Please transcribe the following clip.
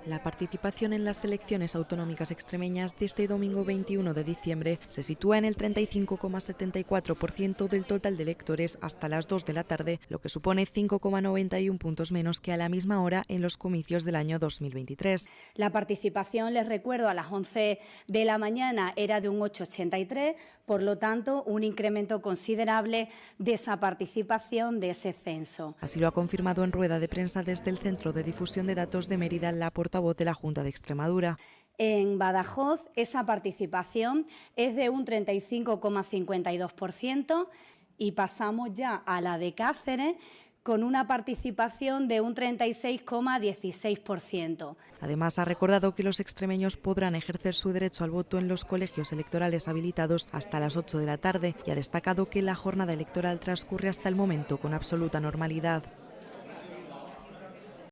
La participación en las elecciones autonómicas extremeñas de este domingo 21 de diciembre se sitúa en el 35,74% del total de electores hasta las 2 de la tarde, lo que supone 5,91 puntos menos que a la misma hora en los comicios del año 2023. La participación, les recuerdo, a las 11 de la mañana era de un 8,83, por lo tanto, un incremento considerable de esa participación, de ese censo. Así lo ha confirmado en rueda de prensa desde el Centro de Difusión de Datos de Mérida la portavoz de la Junta de Extremadura. En Badajoz esa participación es de un 35,52% y pasamos ya a la de Cáceres con una participación de un 36,16%. Además, ha recordado que los extremeños podrán ejercer su derecho al voto en los colegios electorales habilitados hasta las 8 de la tarde y ha destacado que la jornada electoral transcurre hasta el momento con absoluta normalidad.